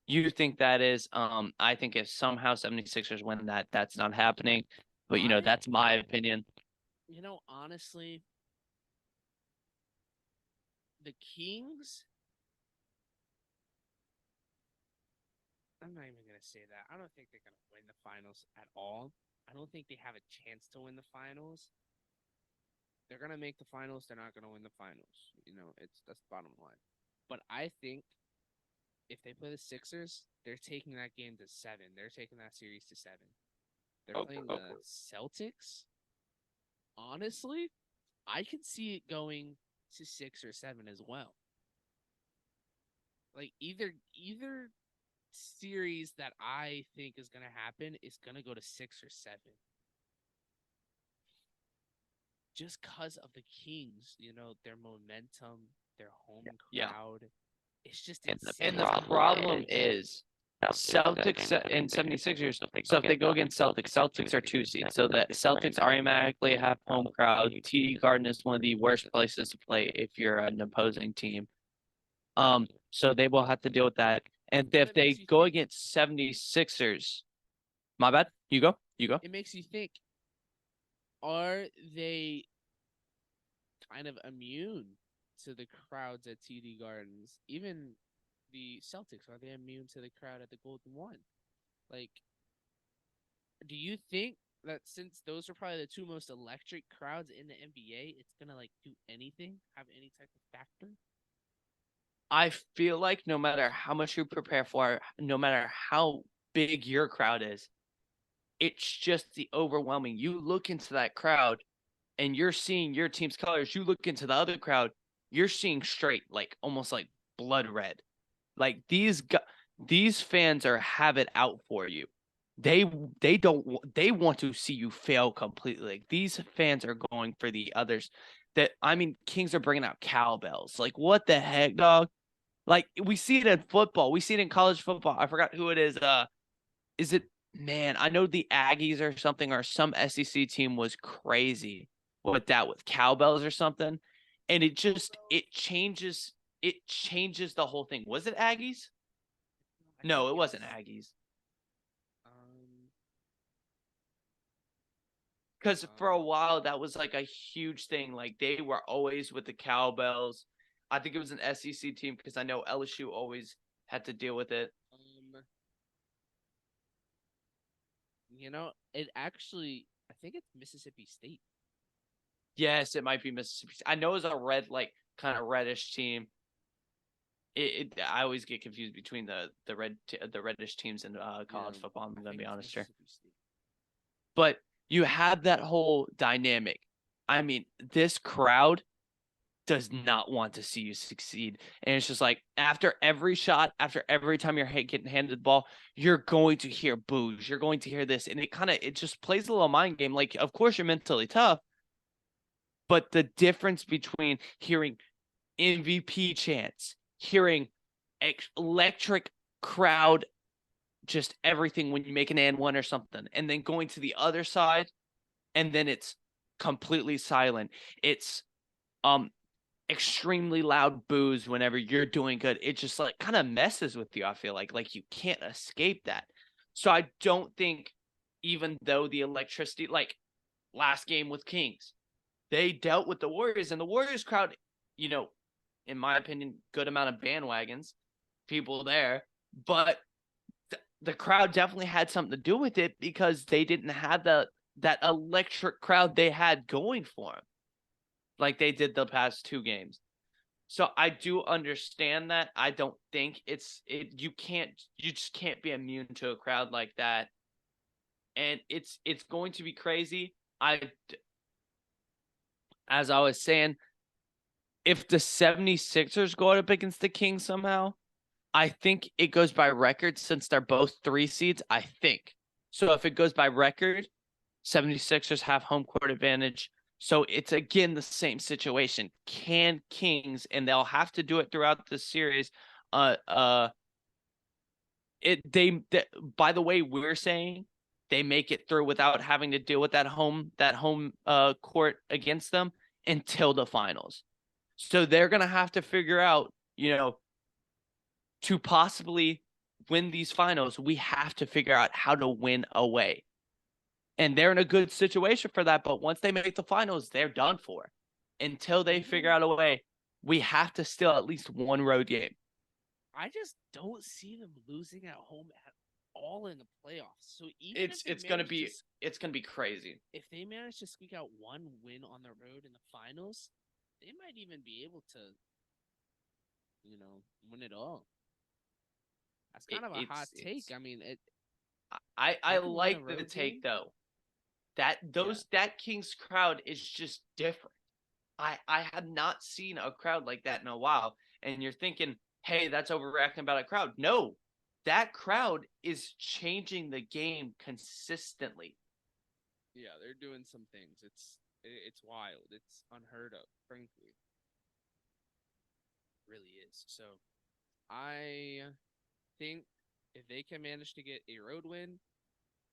You think that is, I think if somehow 76ers win that, that's not happening. But, that's my opinion. Honestly, the Kings, I'm not even going to say that. I don't think they're going to win the finals at all. I don't think they have a chance to win the finals. They're going to make the finals. They're not going to win the finals. That's the bottom line. But I think if they play the Sixers, they're taking that game to 7. They're taking that series to 7. They're playing the Celtics. Honestly, I can see it going to 6 or 7 as well. Like either series that I think is going to happen is going to go to 6 or 7. Just because of the Kings, their momentum, their home crowd. It's just and the problem is Celtics and 76ers. So if they go against Celtics are 2 seeds. So the Celtics automatically have home crowd. TD Garden is one of the worst places to play if you're an opposing team. So they will have to deal with that. And if they go against 76ers, my bad. You go. It makes you think, are they kind of immune to the crowds at TD Gardens? Even the Celtics? Are they immune to the crowd at the Golden One? Like, do you think that since those are probably the two most electric crowds in the NBA, it's gonna like do anything, have any type of factor? I feel like no matter how much you prepare for, no matter how big your crowd is, it's just the overwhelming. You look into that crowd and you're seeing your team's colors. You look into the other crowd, you're seeing straight, like almost like blood red. Like these fans are have it out for you. They don't they want to see you fail completely. Like these fans are going for the others. That I mean, Kings are bringing out cowbells. Like what the heck, dog? Like we see it in football. We see it in college football. I forgot who it is. Is it man? I know the Aggies or something or some SEC team was crazy with that with cowbells or something, and it changes the whole thing. Was it Aggies? I think No, it it wasn't was. Aggies. Um, Because for a um, while that was like a huge thing. Like they were always with the cowbells. I think it was an SEC team because I know LSU always had to deal with it. um, it actually, I think it's Mississippi State. Yes, it might be Mississippi. I know it was a red, like kind of reddish team. I always get confused between the reddish teams in Yeah, college football. I'm I gonna think be it's honest here, Mississippi State. but you have that whole dynamic. I mean, this crowd does not want to see you succeed, and it's just like after every shot, after every time you're getting handed the ball, you're going to hear boos, you're going to hear this, and it just plays a little mind game. Like, of course, you're mentally tough, but the difference between hearing MVP chants, hearing electric crowd, just everything when you make an and one or something, and then going to the other side, and then it's completely silent. It's um extremely loud boos whenever you're doing good. It just like kind of messes with you. I feel like you can't escape that. So I don't think, even though the electricity, like last game with Kings, they dealt with the Warriors, and the Warriors crowd, you know, in my opinion, good amount of bandwagons, people there, but the crowd definitely had something to do with it because they didn't have that electric crowd they had going for them like they did the past two games. So I do understand that. I don't think you just can't be immune to a crowd like that. And it's going to be crazy. As I was saying, if the 76ers go up against the Kings somehow, I think it goes by record since they're both 3 seeds, I think. So if it goes by record, 76ers have home court advantage. So it's again the same situation. Can Kings, and they'll have to do it throughout the series, uh uh by the way we're saying, they make it through without having to deal with that home court against them until the finals. So they're going to have to figure out, to possibly win these finals, we have to figure out how to win away. And they're in a good situation for that. But once they make the finals, they're done for. Until they figure out a way, we have to still at least one road game. I just don't see them losing at home at all in the playoffs. So even It's if they it's gonna manage to, be it's gonna be crazy. if they manage to squeak out one win on the road in the finals, they might even be able to, win it all. That's It, kind of a hot take. it's I mean, I they can win a like the road take game. though. That Yeah, those that Kings crowd is just different. I have not seen a crowd like that in a while. And you're thinking, hey, that's overreacting about a crowd. No, that crowd is changing the game consistently. yeah, they're doing some things. It's wild. It's unheard of, frankly. It really is. So I think if they can manage to get a road win,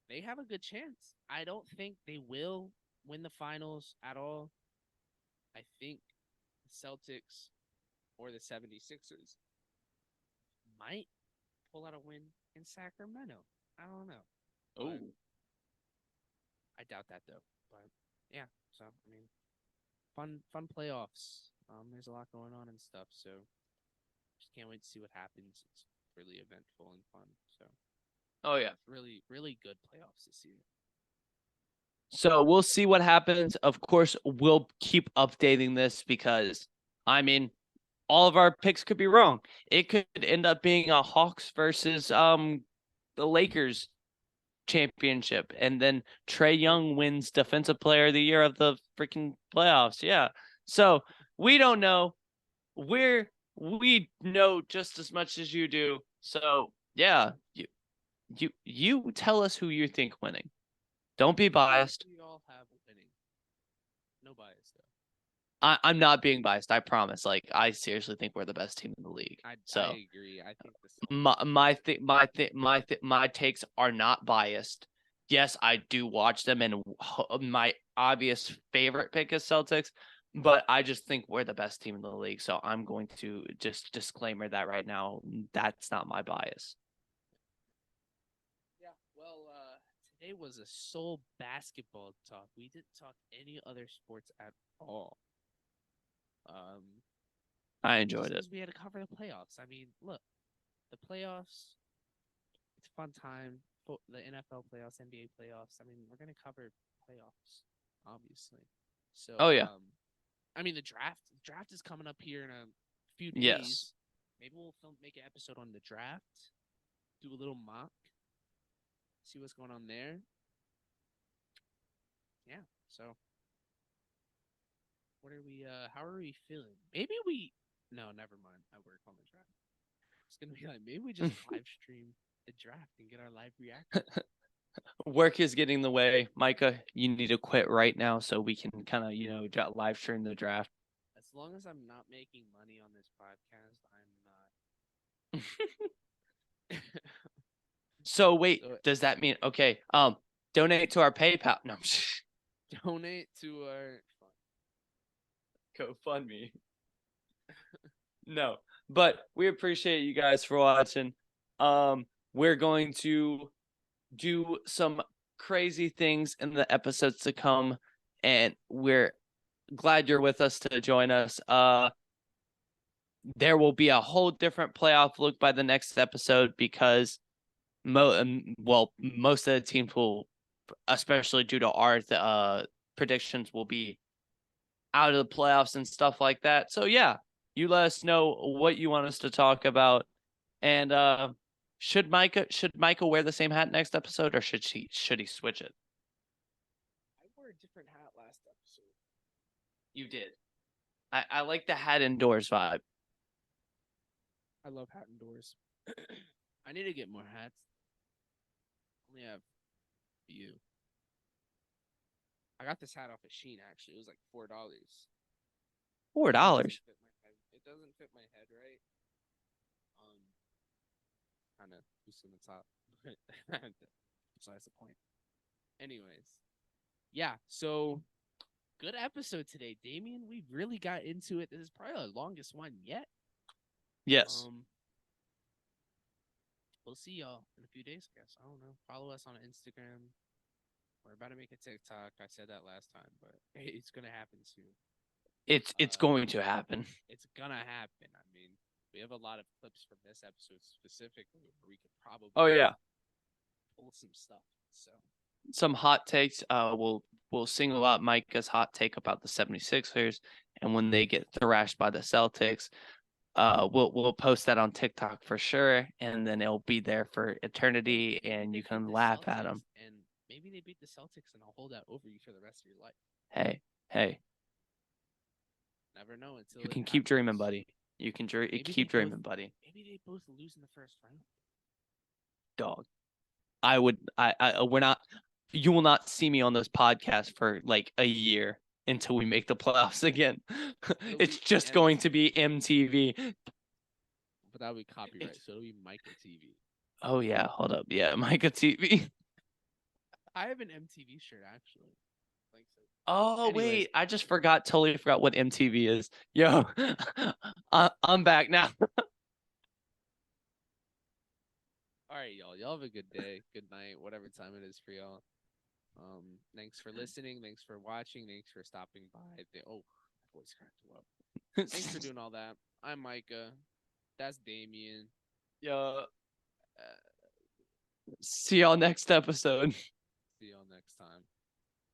they have a good chance. I don't think they will win the finals at all. I think the Celtics or the 76ers might pull out a win in Sacramento. I don't know. But Oh, I doubt that though. But yeah, so I mean, fun playoffs. There's a lot going on and stuff. So Just can't wait to see what happens. It's really eventful and fun. So Oh yeah. really, really good playoffs this year. So we'll see what happens. Of course, we'll keep updating this because, I mean, all of our picks could be wrong. It could end up being a Hawks versus the Lakers championship, and then Trae Young wins Defensive Player of the Year of the freaking playoffs. Yeah. So we don't know. We know just as much as you do. So yeah, you tell us who you think winning. Don't be biased. We all have winning. No bias though. I'm not being biased. I promise. Like I seriously think we're the best team in the league. I So agree. I think the my takes are not biased. Yes, I do watch them, and my obvious favorite pick is Celtics. But I just think we're the best team in the league. So I'm going to just disclaimer that right now. That's not my bias. Yeah. Well, today was a sole basketball talk. We didn't talk any other sports at all. I enjoyed it. Because we had to cover the playoffs. I mean, look, the playoffs. It's a fun time. The NFL playoffs, NBA playoffs. I mean, we're gonna cover playoffs, obviously. So, Oh yeah. I mean, the draft. The draft is coming up here in a few days. Yes. Maybe we'll make an episode on the draft. Do a little mock. See what's going on there. Yeah. So, what are we? How are we feeling? Maybe we. No, never mind. I work on the draft. It's gonna be like maybe we just live stream the draft and get our live reaction. Work is getting in the way. Micah, you need to quit right now so we can kind of, live stream the draft. As long as I'm not making money on this podcast, I'm not. So wait, does that mean okay? Donate to our PayPal. No, donate to our GoFundMe. No, but we appreciate you guys for watching. We're going to do some crazy things in the episodes to come, and we're glad you're with us to join us. There will be a whole different playoff look by the next episode because most of the teams will, especially due to our predictions, will be out of the playoffs and stuff like that. So yeah, you let us know what you want us to talk about. And should Micah wear the same hat next episode, or should he switch it? I wore a different hat last episode. You did. I like the hat indoors vibe. I love hat indoors. I need to get more hats. Only have a few. I got this hat off of Shein actually. It was like $4. $4. It doesn't fit my head right. Kind of loose in the top. So that's the point. Anyways, yeah. So good episode today, Damien. We really got into it. This is probably the longest one yet. Yes. We'll see y'all in a few days, I guess. I don't know. Follow us on Instagram. We're about to make a TikTok. I said that last time, but it's gonna happen soon. It's going to happen. It's gonna happen. I mean, we have a lot of clips from this episode specifically where we could probably pull some stuff. So some hot takes. We'll single out Micah's hot take about the 76ers and when they get thrashed by the Celtics. We'll post that on TikTok for sure, and then it'll be there for eternity, and you can laugh at them. And maybe they beat the Celtics, and I'll hold that over you for the rest of your life. Hey. Never know until you can keep dreaming, buddy. You can keep dreaming, buddy. Maybe they both lose in the first round. Dog. We're not. You will not see me on this podcast for like a year until we make the playoffs again. It's just going to be MTV. But that'll be copyright, so it'll be Micah TV. Oh yeah, hold up. Yeah, Micah TV. I have an MTV shirt actually. Oh, anyways. Wait, I just totally forgot what MTV is. Yo, I'm back now. All right, y'all. Y'all have a good day, good night, whatever time it is for y'all. Thanks for listening. Thanks for watching. Thanks for stopping by. My voice cracked up. Thanks for doing all that. I'm Micah. That's Damien. Yeah. See y'all next episode. See y'all next time.